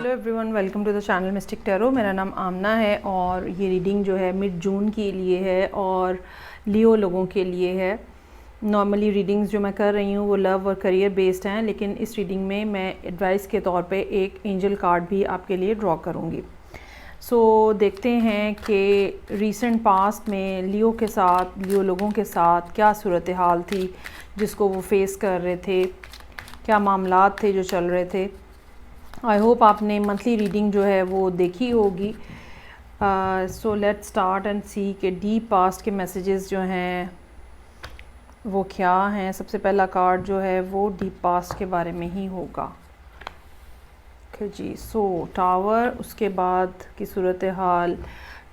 Hello everyone, welcome to the channel mystic tarot. मेरा नाम आमना है और ये रीडिंग जो है मिड जून के लिए है और लियो लोगों के लिए है। नॉर्मली रीडिंग्स जो मैं कर रही हूँ वो लव और करियर बेस्ड हैं, लेकिन इस रीडिंग में मैं एडवाइस के तौर पे एक एंजल कार्ड भी आपके लिए ड्रॉ करूँगी। देखते हैं कि रीसेंट पास्ट में लियो लोगों के साथ क्या सूरत हाल थी जिसको वो फेस कर रहे थे, क्या मामलात थे जो चल रहे थे। आई होप आपने मंथली रीडिंग जो है वो देखी होगी। सो लेट्स स्टार्ट एंड सी कि डीप पास्ट के मैसेजेस जो हैं वो क्या हैं। सबसे पहला कार्ड जो है वो डीप पास्ट के बारे में ही होगा। ओके जी, सो टावर, उसके बाद की सूरत हाल,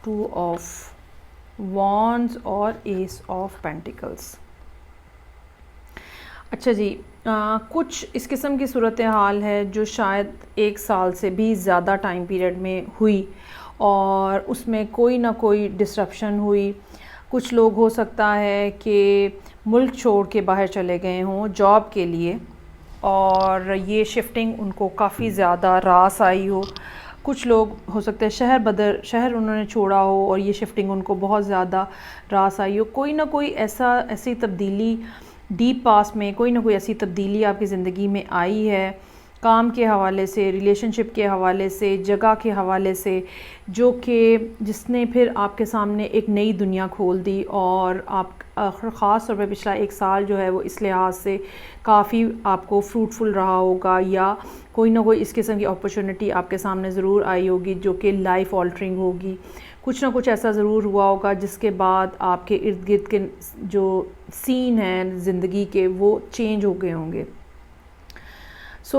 2 ऑफ वॉन्ड्स और एस ऑफ पेंटिकल्स। अच्छा जी, कुछ इस किस्म की सूरत हाल है जो शायद 1 साल से भी ज़्यादा टाइम पीरियड में हुई और उसमें कोई ना कोई डिस्रप्शन हुई। कुछ लोग हो सकता है कि मुल्क छोड़ के बाहर चले गए हों जॉब के लिए और ये शिफ्टिंग उनको काफ़ी ज़्यादा रास आई हो। कुछ लोग हो सकते हैं शहर उन्होंने छोड़ा हो और ये शिफ्टिंग उनको बहुत ज़्यादा रास आई हो। कोई ना कोई ऐसी तब्दीली डीप पास्ट में, कोई ना कोई ऐसी तब्दीली आपकी ज़िंदगी में आई है, काम के हवाले से, रिलेशनशिप के हवाले से, जगह के हवाले से, जो कि जिसने फिर आपके सामने एक नई दुनिया खोल दी। और आप ख़ास तौर पे पिछला 1 साल जो है वो इस लिहाज से काफ़ी आपको फ्रूटफुल रहा होगा, या कोई ना कोई इस किस्म की अपॉर्चुनिटी आपके सामने ज़रूर आई होगी जो कि लाइफ ऑल्टरिंग होगी। कुछ ना कुछ ऐसा ज़रूर हुआ होगा जिसके बाद आपके इर्द गिर्द के जो सीन हैं ज़िंदगी के वो चेंज हो गए होंगे।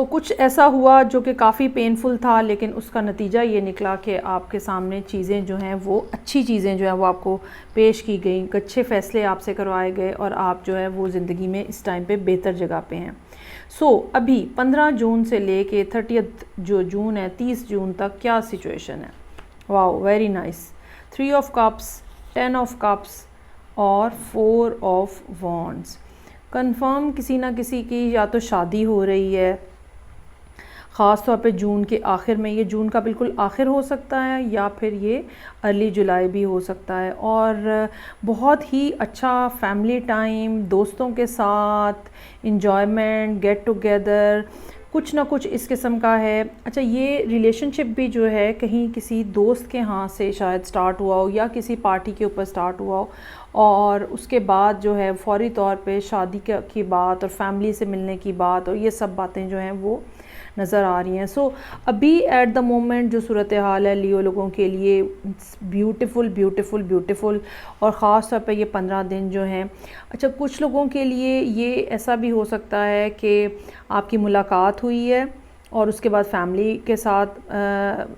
कुछ ऐसा हुआ जो कि काफ़ी पेनफुल था, लेकिन उसका नतीजा ये निकला कि आपके सामने चीज़ें जो हैं वो अच्छी चीज़ें जो हैं वो आपको पेश की गई, अच्छे फ़ैसले आपसे करवाए गए और आप जो है वो ज़िंदगी में इस टाइम पे बेहतर जगह पे हैं। अभी 15 जून से लेके 30 जो जून है, 30 जून तक क्या सिचुएशन है। Wow, very nice. 3 of cups, 10 of cups और 4 ऑफ वॉन्ड्स। कंफर्म किसी ना किसी की या तो शादी हो रही है, ख़ास तौर पे जून के आखिर में। ये जून का बिल्कुल आखिर हो सकता है या फिर ये अर्ली जुलाई भी हो सकता है। और बहुत ही अच्छा फैमिली टाइम, दोस्तों के साथ इंजॉयमेंट, गेट टुगेदर, कुछ ना कुछ इस किस्म का है। अच्छा, ये रिलेशनशिप भी जो है कहीं किसी दोस्त के हाथ से शायद स्टार्ट हुआ हो या किसी पार्टी के ऊपर स्टार्ट हुआ हो और उसके बाद जो है फौरी तौर पे शादी की बात और फैमिली से मिलने की बात और ये सब बातें जो हैं वो नज़र आ रही हैं। अभी एट द मोमेंट जो सूरत हाल है लियो लोगों के लिए ब्यूटीफुल ब्यूटीफुल ब्यूटीफुल, और ख़ास तौर पे ये 15 दिन जो हैं। अच्छा, कुछ लोगों के लिए ये ऐसा भी हो सकता है कि आपकी मुलाकात हुई है और उसके बाद फैमिली के साथ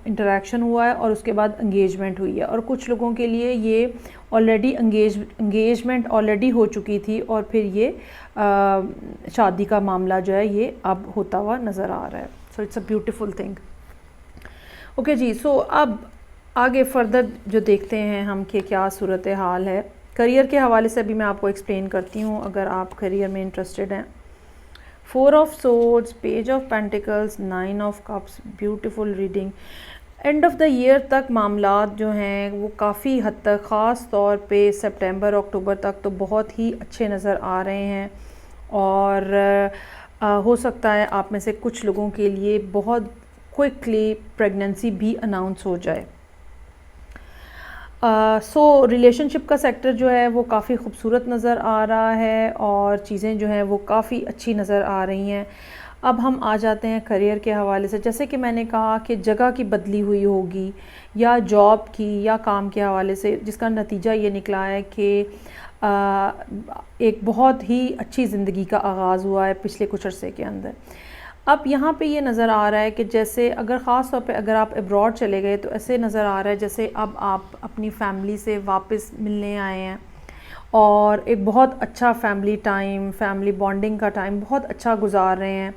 इंटरेक्शन हुआ है और उसके बाद एंगेजमेंट हुई है, और कुछ लोगों के लिए ये ऑलरेडी एंगेजमेंट ऑलरेडी हो चुकी थी और फिर ये शादी का मामला जो है ये अब होता हुआ नज़र आ रहा है। It's a beautiful thing. Okay जी, अब आगे फर्दर जो देखते हैं हम कि क्या सूरत हाल है। करियर के हवाले से भी मैं आपको एक्सप्लेन करती हूँ अगर आप करियर में इंटरेस्टेड हैं। 4 of swords, page of pentacles, 9 of cups, beautiful reading. End of the year तक मामलात जो हैं वो काफ़ी हद तक, ख़ास तौर पे सितंबर अक्टूबर तक तो बहुत ही अच्छे नज़र आ रहे हैं। और हो सकता है आप में से कुछ लोगों के लिए बहुत क्विकली प्रेगनेंसी भी अनाउंस हो जाए। रिलेशनशिप का सेक्टर जो है वो काफ़ी खूबसूरत नज़र आ रहा है और चीज़ें जो हैं वो काफ़ी अच्छी नज़र आ रही हैं। अब हम आ जाते हैं करियर के हवाले से। जैसे कि मैंने कहा कि जगह की बदली हुई होगी या जॉब की या काम के हवाले से, जिसका नतीजा ये निकला है कि एक बहुत ही अच्छी ज़िंदगी का आगाज़ हुआ है पिछले कुछ अरसे के अंदर। अब यहाँ पे ये नज़र आ रहा है कि जैसे अगर ख़ास तौर पे अगर आप अब्रॉड चले गए तो ऐसे नज़र आ रहा है जैसे अब आप अपनी फैमिली से वापस मिलने आए हैं और एक बहुत अच्छा फैमिली टाइम, फैमिली बॉन्डिंग का टाइम बहुत अच्छा गुजार रहे हैं।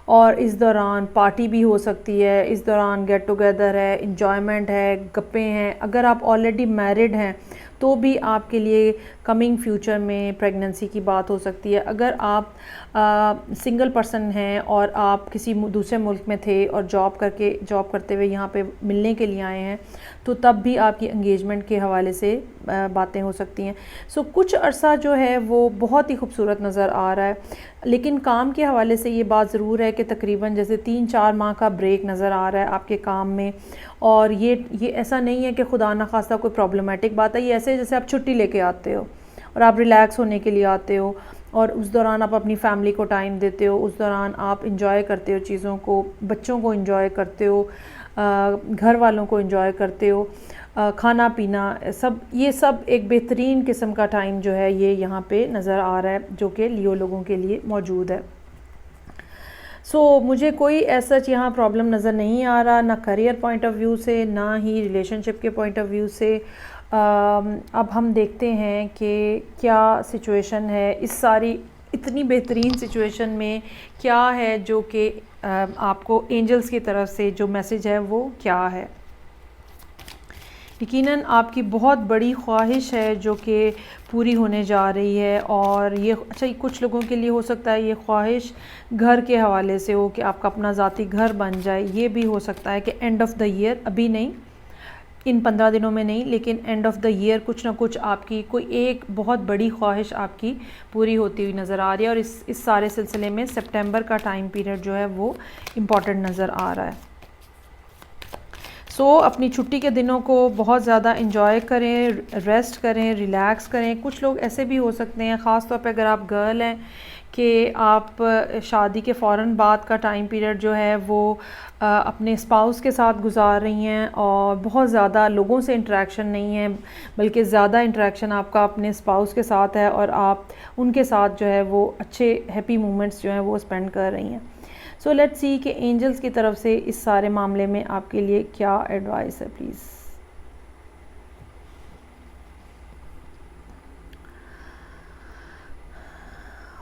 और इस दौरान पार्टी भी हो सकती है, इस दौरान गेट टुगेदर है, इंजॉयमेंट है, गप्पें हैं। अगर आप ऑलरेडी मैरिड हैं तो भी आपके लिए कमिंग फ्यूचर में प्रेगनेंसी की बात हो सकती है। अगर आप सिंगल पर्सन हैं और आप किसी दूसरे मुल्क में थे और जॉब करते हुए यहाँ पे मिलने के लिए आए हैं, तो तब भी आपकी एंगेजमेंट के हवाले से बातें हो सकती हैं। सो कुछ अरसा जो है वो बहुत ही खूबसूरत नज़र आ रहा है, लेकिन काम के हवाले से ये बात ज़रूर है कि तकरीबन जैसे 3-4 माह का ब्रेक नज़र आ रहा है आपके काम में। और ये ऐसा नहीं है कि खुदा न खास्ता कोई प्रॉब्लमेटिक बात है, ये ऐसे जैसे आप छुट्टी लेके आते हो और आप रिलैक्स होने के लिए आते हो और उस दौरान आप अपनी फैमिली को टाइम देते हो, उस दौरान आप इंजॉय करते हो चीज़ों को, बच्चों को इंजॉय करते हो, घर वालों को इंजॉय करते हो, खाना पीना ये सब एक बेहतरीन किस्म का टाइम जो है ये यहाँ पे नज़र आ रहा है, जो कि लियो लोगों के लिए मौजूद है। मुझे कोई ऐसा यहाँ प्रॉब्लम नज़र नहीं आ रहा, ना करियर पॉइंट ऑफ व्यू से, ना ही रिलेशनशिप के पॉइंट ऑफ व्यू से। अब हम देखते हैं कि क्या सिचुएशन है इस सारी इतनी बेहतरीन सिचुएशन में, क्या है जो कि आपको एंजल्स की तरफ से जो मैसेज है वो क्या है। यकीनन आपकी बहुत बड़ी ख्वाहिश है जो कि पूरी होने जा रही है, और ये अच्छा कुछ लोगों के लिए हो सकता है ये ख्वाहिश घर के हवाले से हो कि आपका अपना ज़ाती घर बन जाए। ये भी हो सकता है कि एंड ऑफ़ द ईयर, अभी नहीं, इन 15 दिनों में नहीं, लेकिन एंड ऑफ़ द ईयर कुछ ना कुछ आपकी कोई एक बहुत बड़ी ख्वाहिश आपकी पूरी होती हुई नज़र आ रही है। और इस सारे सिलसिले में सितंबर का टाइम पीरियड जो है वो इम्पॉर्टेंट नज़र आ रहा है। अपनी छुट्टी के दिनों को बहुत ज़्यादा इंजॉय करें, रेस्ट करें, रिलैक्स करें। कुछ लोग ऐसे भी हो सकते हैं, ख़ास तौर पे अगर आप गर्ल हैं, कि आप शादी के फ़ौरन बाद का टाइम पीरियड जो है वो अपने स्पाउस के साथ गुजार रही हैं और बहुत ज़्यादा लोगों से इंटरेक्शन नहीं है, बल्कि ज़्यादा इंटरेक्शन आपका अपने स्पाउस के साथ है और आप उनके साथ जो है वो अच्छे हैप्पी मोमेंट्स जो हैं वो स्पेंड कर रही हैं। लेट्स सी कि एंजल्स की तरफ से इस सारे मामले में आपके लिए क्या एडवाइस है प्लीज़।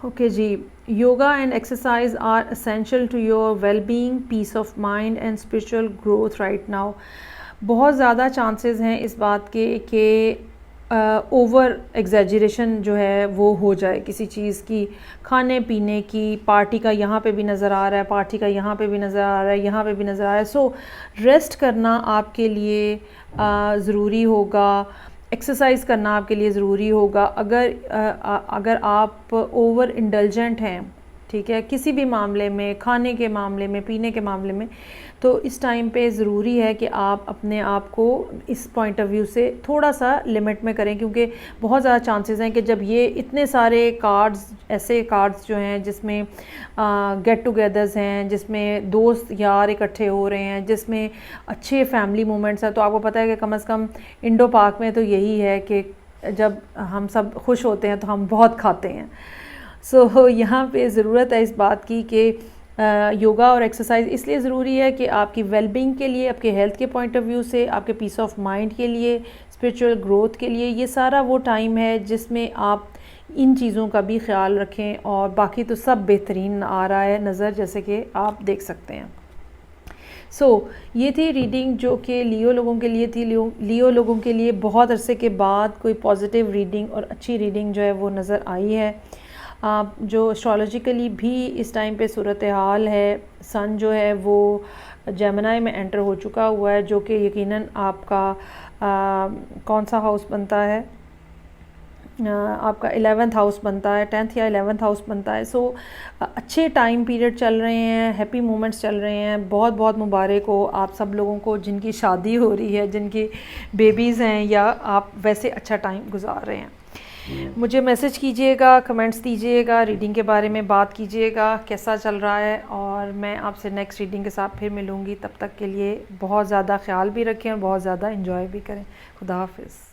ओके जी, yoga and exercise are essential to your wellbeing, peace of mind and spiritual growth right now. बहुत ज़्यादा चांसेस हैं इस बात के कि ओवर एग्जैजरेशन जो है वो हो जाए किसी चीज़ की, खाने पीने की, पार्टी का यहाँ पे भी नज़र आ रहा है, पार्टी का यहाँ पे भी नज़र आ रहा है, यहाँ पे भी नज़र आ रहा है। रेस्ट करना आपके लिए ज़रूरी होगा, एक्सरसाइज करना आपके लिए ज़रूरी होगा। अगर आप ओवर इंडल्जेंट हैं, ठीक है, किसी भी मामले में, खाने के मामले में, पीने के मामले में, तो इस टाइम पे ज़रूरी है कि आप अपने आप को इस पॉइंट ऑफ व्यू से थोड़ा सा लिमिट में करें, क्योंकि बहुत ज़्यादा चांसेस हैं कि जब ये इतने सारे कार्ड्स, ऐसे कार्ड्स जो हैं जिसमें गेट टुगेदर्स हैं, जिसमें दोस्त यार इकट्ठे हो रहे हैं, जिसमें अच्छे फैमिली मोमेंट्स हैं, तो आपको पता है कि कम से कम इंडो पाक में तो यही है कि जब हम सब खुश होते हैं तो हम बहुत खाते हैं। यहाँ पे ज़रूरत है इस बात की कि योगा और एक्सरसाइज इसलिए ज़रूरी है कि आपकी वेलबींग के लिए, आपके हेल्थ के पॉइंट ऑफ व्यू से, आपके पीस ऑफ माइंड के लिए, स्पिरिचुअल ग्रोथ के लिए, ये सारा वो टाइम है जिसमें आप इन चीज़ों का भी ख्याल रखें। और बाकी तो सब बेहतरीन आ रहा है नज़र, जैसे कि आप देख सकते हैं। ये थी रीडिंग जो कि लियो लोगों के लिए थी। लियो लोगों के लिए बहुत अरसे के बाद कोई पॉजिटिव रीडिंग और अच्छी रीडिंग जो है वो नज़र आई है। जो एस्ट्रोलॉजिकली भी इस टाइम पे सूरत हाल है, सन जो है वो जेमिनी में एंटर हो चुका हुआ है, जो कि यकीनन आपका कौन सा हाउस बनता है, आपका 11th हाउस बनता है, 10th या 11th हाउस बनता है। अच्छे टाइम पीरियड चल रहे हैं, हैप्पी मोमेंट्स चल रहे हैं। बहुत बहुत मुबारक हो आप सब लोगों को जिनकी शादी हो रही है, जिनकी बेबीज़ हैं, या आप वैसे अच्छा टाइम गुजार रहे हैं। मुझे मैसेज कीजिएगा, कमेंट्स दीजिएगा, रीडिंग के बारे में बात कीजिएगा कैसा चल रहा है, और मैं आपसे नेक्स्ट रीडिंग के साथ फिर मिलूँगी। तब तक के लिए बहुत ज़्यादा ख्याल भी रखें और बहुत ज़्यादा इंजॉय भी करें। खुदा हाफिज़।